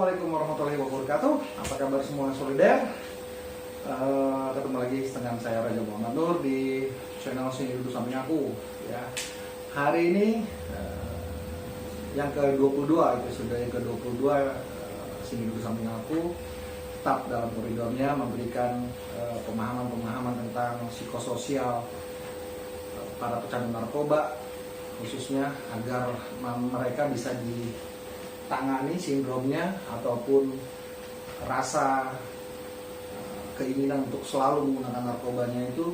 Assalamualaikum warahmatullahi wabarakatuh. Apa kabar semua solider? Ketemu lagi dengan saya Raja Muhammad Nur di channel Sini Duduk Samping Aku. Ya, hari ini yang ke-22, episode yang ke-22 Sini Duduk Samping Aku tetap dalam koridornya memberikan pemahaman-pemahaman tentang psikososial para pecandu narkoba, khususnya agar mereka bisa ditangani sindromnya ataupun rasa keinginan untuk selalu menggunakan narkobanya itu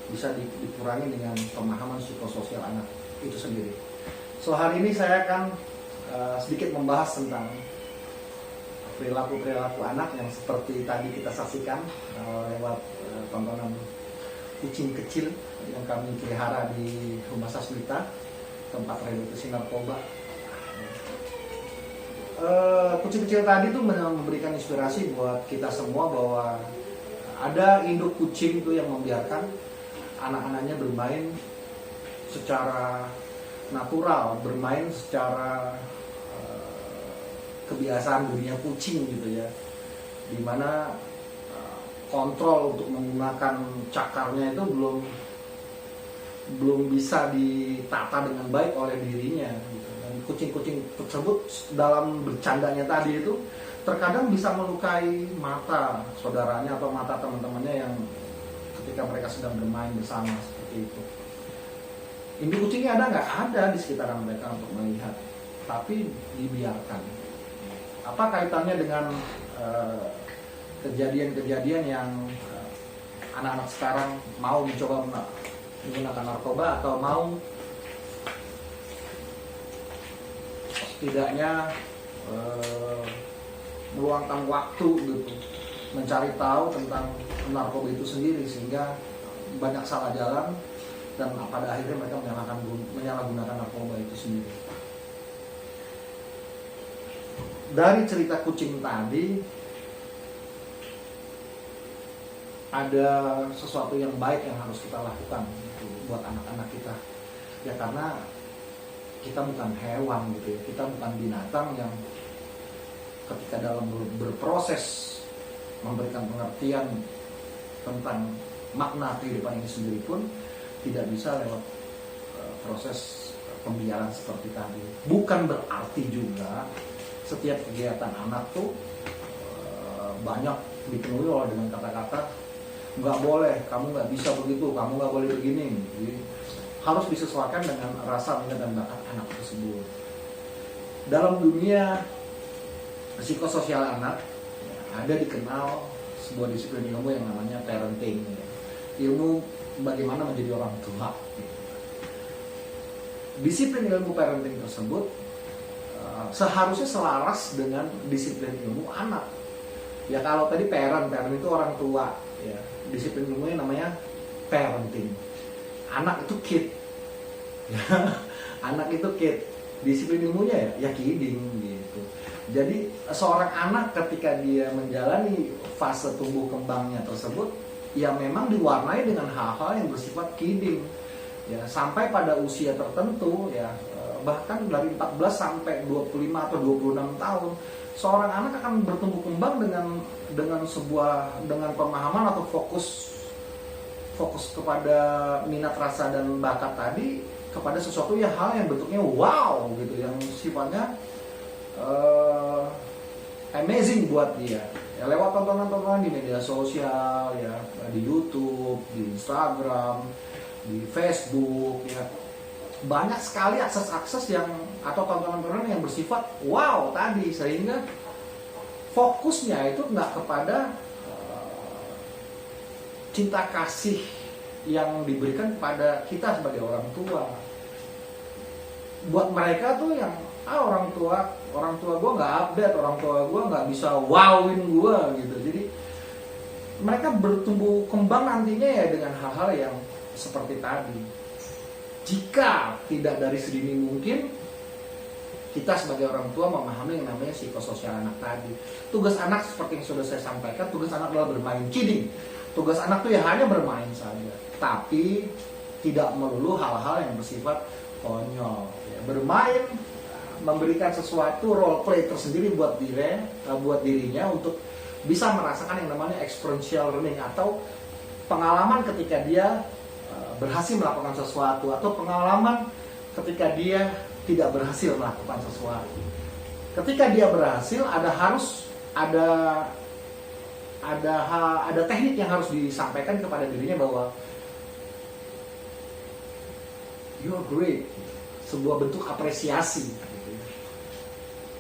bisa dikurangi dengan pemahaman psikososial anak itu sendiri. So hari ini saya akan sedikit membahas tentang perilaku anak yang seperti tadi kita saksikan lewat tontonan kucing kecil yang kami pelihara di Rumah Sasmita, tempat rehabilitasi narkoba. Kucing kecil tadi tuh memberikan inspirasi buat kita semua bahwa ada induk kucing itu yang membiarkan anak-anaknya bermain secara natural, bermain secara kebiasaan dunia kucing gitu ya, dimana kontrol untuk menggunakan cakarnya itu belum bisa ditata dengan baik oleh dirinya gitu. Dan kucing-kucing tersebut dalam bercandanya tadi itu terkadang bisa melukai mata saudaranya atau mata teman-temannya yang ketika mereka sedang bermain bersama seperti itu. Induk kucingnya ada nggak? Ada di sekitaran mereka untuk melihat, tapi dibiarkan. Apa kaitannya dengan kejadian-kejadian yang anak-anak sekarang mau mencoba menggunakan narkoba atau mau setidaknya meluangkan waktu gitu mencari tahu tentang narkoba itu sendiri, sehingga banyak salah jalan dan pada akhirnya mereka menyalahgunakan narkoba itu sendiri. Dari cerita kucing tadi ada sesuatu yang baik yang harus kita lakukan gitu, buat anak-anak kita ya, karena kita bukan hewan gitu ya, kita bukan binatang yang ketika dalam berproses memberikan pengertian tentang makna kehidupan ini sendiri pun tidak bisa lewat proses pembiaran seperti tadi. Bukan berarti juga setiap kegiatan anak tuh banyak dipenuhi oleh dengan kata-kata nggak boleh, kamu nggak bisa begitu, kamu nggak boleh begini. Jadi, harus disesuaikan dengan rasa minat dan bakat anak tersebut. Dalam dunia psikososial anak ada dikenal sebuah disiplin ilmu yang namanya parenting, ilmu bagaimana menjadi orang tua. Disiplin ilmu parenting tersebut seharusnya selaras dengan disiplin ilmu anak. Ya kalau tadi parent itu orang tua, ya disiplin ilmunya namanya parenting. Anak itu kid, anak itu kid. Disiplin ilmunya ya kidding gitu. Jadi seorang anak ketika dia menjalani fase tumbuh kembangnya tersebut, ya memang diwarnai dengan hal-hal yang bersifat kidding. Ya sampai pada usia tertentu ya, bahkan dari 14 sampai 25 atau 26 tahun, seorang anak akan bertumbuh kembang dengan pemahaman atau fokus kepada minat, rasa dan bakat tadi kepada sesuatu ya, hal yang bentuknya wow gitu, yang sifatnya amazing buat dia. Ya, lewat tontonan-tontonan di media sosial ya, di YouTube, di Instagram, di Facebook ya. Banyak sekali akses-akses yang atau tontonan-tontonan yang bersifat wow tadi, sehingga fokusnya itu nggak kepada cinta kasih yang diberikan kepada kita sebagai orang tua. Buat mereka tuh yang orang tua gue nggak update, orang tua gue nggak bisa wowin gue gitu. Jadi mereka bertumbuh kembang nantinya ya dengan hal-hal yang seperti tadi. Jika tidak dari sedini mungkin, kita sebagai orang tua memahami yang namanya psikososial anak tadi. Tugas anak seperti yang sudah saya sampaikan, tugas anak adalah bermain kidding. Tugas anak tuh ya hanya bermain saja, tapi tidak melulu hal-hal yang bersifat konyol. Ya, bermain memberikan sesuatu role play tersendiri buat dirinya untuk bisa merasakan yang namanya experiential learning, atau pengalaman ketika dia berhasil melakukan sesuatu, atau pengalaman ketika dia tidak berhasil melakukan sesuatu. Ketika dia berhasil, ada teknik yang harus disampaikan kepada dirinya bahwa you're great, sebuah bentuk apresiasi.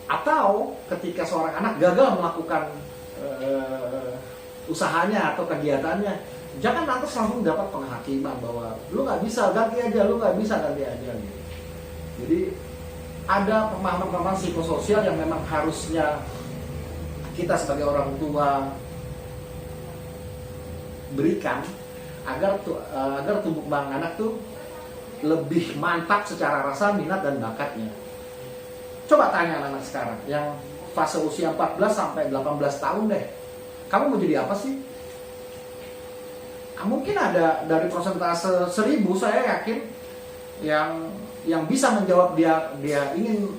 Atau ketika seorang anak gagal melakukan usahanya atau kegiatannya, jangan lantas langsung dapat penghakiman bahwa lu nggak bisa, ganti aja, lu nggak bisa, ganti aja gitu. Jadi ada pemahaman-pemahaman psikososial yang memang harusnya kita sebagai orang tua berikan agar tumbuh kembang anak tuh lebih mantap secara rasa, minat, dan bakatnya. Coba tanya anak-anak sekarang yang fase usia 14 sampai 18 tahun deh, kamu mau jadi apa sih? Mungkin ada dari persentase 1000, saya yakin yang bisa menjawab dia ingin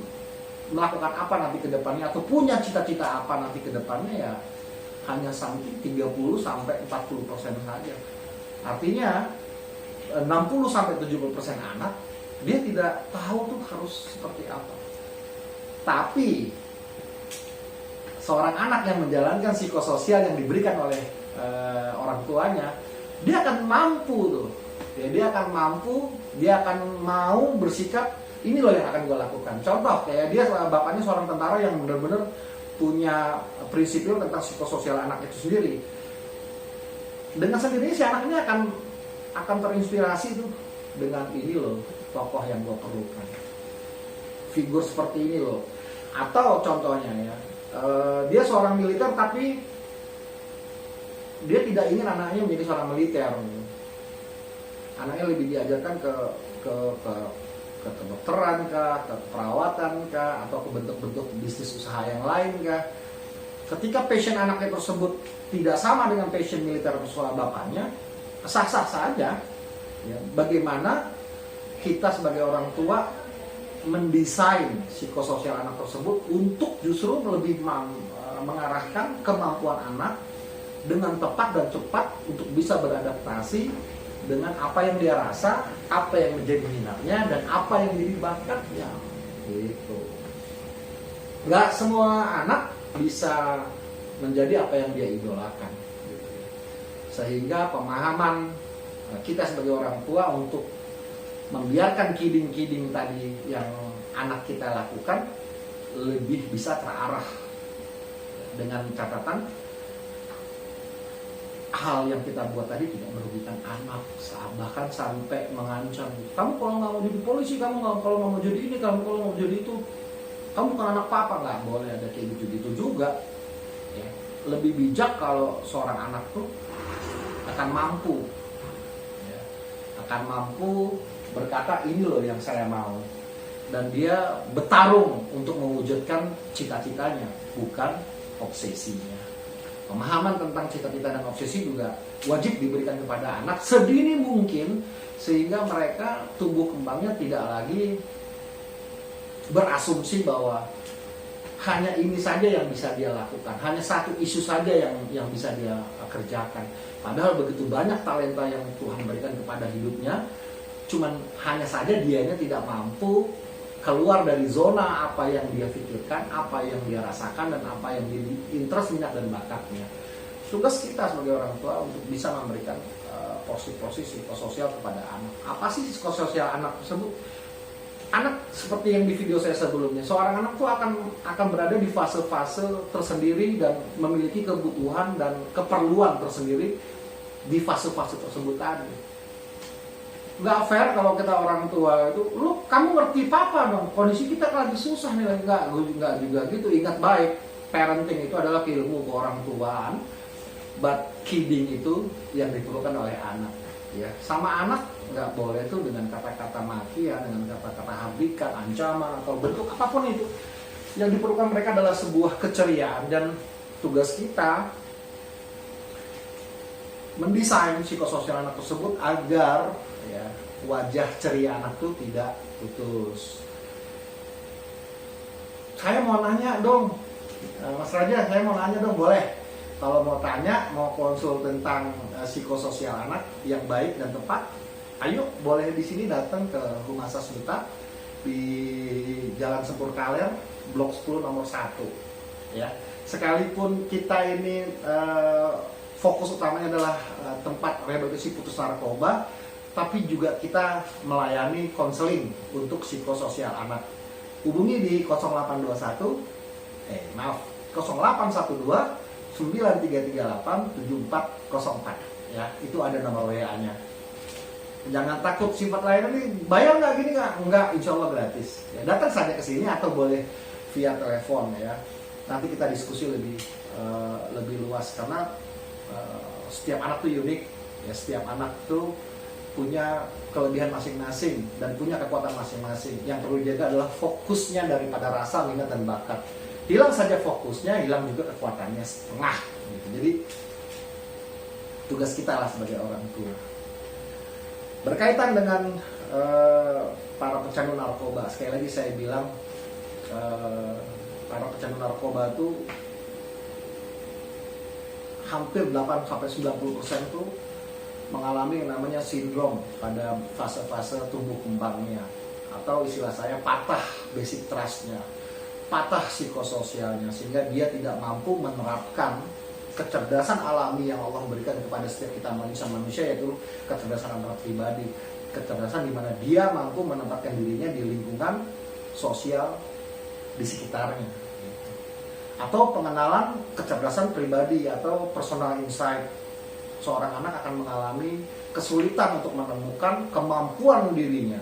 melakukan apa nanti ke depannya, atau punya cita-cita apa nanti ke depannya, ya hanya sampai 30 sampai 40% saja. Artinya 60 sampai 70% anak dia tidak tahu tuh harus seperti apa. Tapi seorang anak yang menjalankan psikososial yang diberikan oleh orang tuanya, dia akan mampu tuh. Dia akan mau bersikap, ini loh yang akan gue lakukan. Contoh kayak dia, bapaknya seorang tentara yang benar-benar punya prinsipil tentang psikososial anak itu sendiri. Dengan sendirinya si anak ini akan terinspirasi tuh dengan ini loh tokoh yang gue perlukan, figur seperti ini loh. Atau contohnya ya, dia seorang militer tapi dia tidak ingin anaknya menjadi seorang militer. Anaknya lebih diajarkan ke kedokteran kah, ke perawatan kah, atau ke bentuk-bentuk bisnis usaha yang lain kah. Ketika passion anaknya tersebut tidak sama dengan passion militer seorang bapaknya, sah-sah saja. Ya, bagaimana kita sebagai orang tua mendesain psikososial anak tersebut untuk justru lebih mengarahkan kemampuan anak dengan tepat dan cepat untuk bisa beradaptasi dengan apa yang dia rasa, apa yang menjadi minatnya, dan apa yang jadi bakatnya. Gitu. Gak semua anak bisa menjadi apa yang dia idolakan. Sehingga pemahaman kita sebagai orang tua untuk membiarkan kiding-kiding tadi yang anak kita lakukan lebih bisa terarah, dengan catatan hal yang kita buat tadi tidak merugikan anak, bahkan sampai mengancam, kamu kalau nggak mau jadi polisi, kamu kalau nggak mau jadi ini, kamu kalau mau jadi itu, kamu bukan anak papa. Nggak boleh ada kayak gitu juga ya. Lebih bijak kalau seorang anak tuh akan mampu berkata, ini loh yang saya mau, dan dia bertarung untuk mewujudkan cita-citanya, bukan obsesinya. Pemahaman tentang cita-cita dan obsesi juga wajib diberikan kepada anak sedini mungkin, sehingga mereka tumbuh kembangnya tidak lagi berasumsi bahwa hanya ini saja yang bisa dia lakukan, hanya satu isu saja yang bisa dia kerjakan. Padahal begitu banyak talenta yang Tuhan berikan kepada hidupnya, cuman hanya saja dianya tidak mampu keluar dari zona apa yang dia pikirkan, apa yang dia rasakan, dan apa yang jadi interest, minat, dan bakatnya. Tugas kita sebagai orang tua untuk bisa memberikan porsi-porsi psikososial kepada anak. Apa sih psikososial anak tersebut? Anak seperti yang di video saya sebelumnya, seorang anak tuh akan berada di fase-fase tersendiri dan memiliki kebutuhan dan keperluan tersendiri di fase-fase tersebut tadi. Nggak fair kalau kita orang tua itu, kamu ngerti papa dong, kondisi kita lagi susah nih, nggak juga gitu. Ingat baik, parenting itu adalah ilmu orang tuaan, but kidding itu yang diperlukan oleh anak. Ya, sama anak nggak boleh tuh dengan kata-kata maki, ya, dengan kata-kata habikat, ancaman, atau bentuk apapun itu. Yang diperlukan mereka adalah sebuah keceriaan, dan tugas kita mendesain psikososial anak tersebut agar ya, wajah ceria anak itu tidak putus. saya mau nanya dong, Mas Raja, saya mau nanya dong, boleh. Kalau mau tanya, mau konsul tentang psikososial anak yang baik dan tepat, ayo boleh di sini datang ke Rumah Sasmita di Jalan Sempur Kaler, Blok 10 nomor 1. Ya, sekalipun kita ini fokus utamanya adalah tempat rehabilitasi putus narkoba, tapi juga kita melayani konseling untuk psikososial anak. Hubungi di 0812 9338 7404 ya, itu ada nomor WA-nya. Jangan takut, sifat layanan ini bayar nggak gini nggak? Enggak, insya Allah gratis. Ya, datang saja ke sini atau boleh via telepon ya. Nanti kita diskusi lebih luas karena setiap anak tuh unik ya, setiap anak tuh punya kelebihan masing-masing dan punya kekuatan masing-masing. Yang perlu dijaga adalah fokusnya daripada rasa, minat dan bakat. Hilang saja fokusnya, hilang juga kekuatannya setengah. Gitu. Jadi tugas kita lah sebagai orang tua. Berkaitan dengan para pecandu narkoba, sekali lagi saya bilang para pecandu narkoba itu hampir 8-90% tuh mengalami yang namanya sindrom pada fase-fase tumbuh kembangnya, atau istilah saya patah basic trust-nya, patah psikososialnya, sehingga dia tidak mampu menerapkan kecerdasan alami yang Allah berikan kepada setiap kita manusia, yaitu kecerdasan antar pribadi, kecerdasan di mana dia mampu menempatkan dirinya di lingkungan sosial di sekitarnya, atau pengenalan kecerdasan pribadi atau personal insight. Seorang anak akan mengalami kesulitan untuk menemukan kemampuan dirinya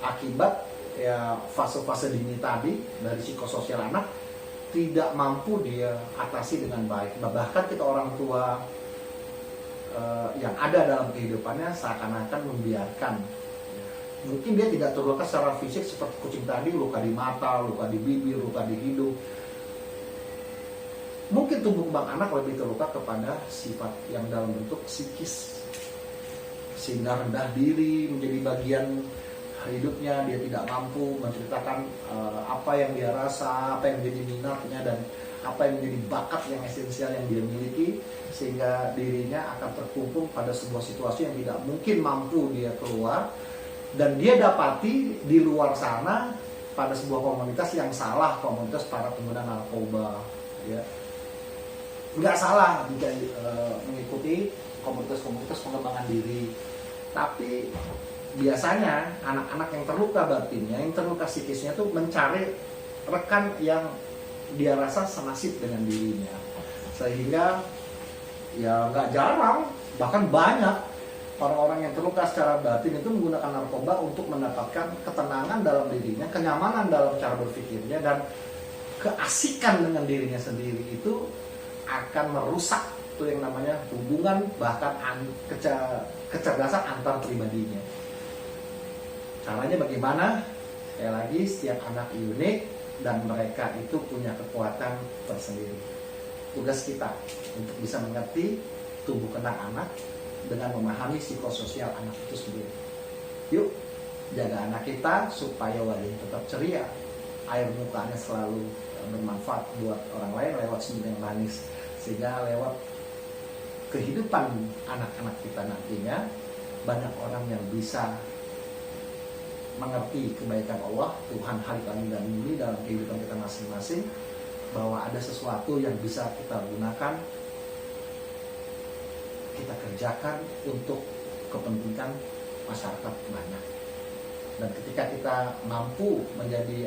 akibat ya fase-fase dini tadi dari psikososial anak tidak mampu dia atasi dengan baik. Bahkan kita orang tua yang ada dalam kehidupannya seakan-akan membiarkan. Mungkin dia tidak terluka secara fisik seperti kucing tadi, luka di mata, luka di bibir, luka di hidung. Mungkin tumbuh kembang anak lebih terluka kepada sifat yang dalam bentuk psikis, sehingga rendah diri menjadi bagian hidupnya. Dia tidak mampu menceritakan apa yang dia rasa, apa yang menjadi minatnya, dan apa yang menjadi bakat yang esensial yang dia miliki, sehingga dirinya akan terkumpul pada sebuah situasi yang tidak mungkin mampu dia keluar, dan dia dapati di luar sana pada sebuah komunitas yang salah, komunitas para pengguna narkoba ya. Nggak salah jika mengikuti komunitas-komunitas pengembangan diri, tapi biasanya anak-anak yang terluka batinnya, yang terluka psikisnya tuh mencari rekan yang dia rasa senasib dengan dirinya, sehingga ya nggak jarang, bahkan banyak orang-orang yang terluka secara batin itu menggunakan narkoba untuk mendapatkan ketenangan dalam dirinya, kenyamanan dalam cara berpikirnya, dan keasikan dengan dirinya sendiri. Itu akan merusak itu yang namanya hubungan, bahkan kecerdasan antar pribadinya. Caranya bagaimana? Sekali lagi, setiap anak unik dan mereka itu punya kekuatan tersendiri. Tugas kita untuk bisa mengerti tumbuh kembang anak dengan memahami psikososial anak itu sendiri. Yuk, jaga anak kita supaya wajahnya tetap ceria, air mukanya selalu bermanfaat buat orang lain lewat senyum yang manis, sehingga lewat kehidupan anak-anak kita nantinya banyak orang yang bisa mengerti kebaikan Allah, Tuhan hari kami dan ini dalam kehidupan kita masing-masing, bahwa ada sesuatu yang bisa kita gunakan, kita kerjakan untuk kepentingan masyarakat banyak. Dan ketika kita mampu menjadi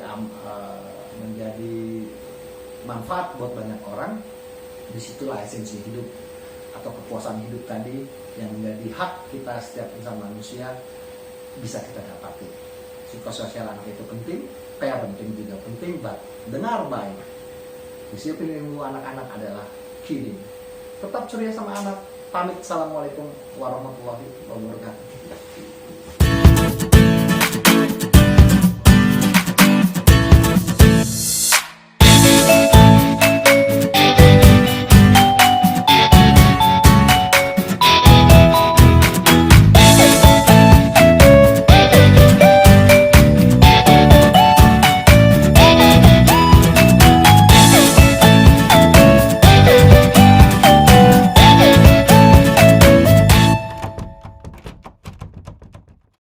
manfaat buat banyak orang, disitulah esensi hidup atau kepuasan hidup tadi yang menjadi hak kita setiap insan manusia bisa kita dapati. Psikososial anak itu penting, kayak penting juga penting, dengar baik. Disiplin ilmu anak-anak adalah key. Tetap ceria sama anak. Pamit, assalamualaikum warahmatullahi wabarakatuh.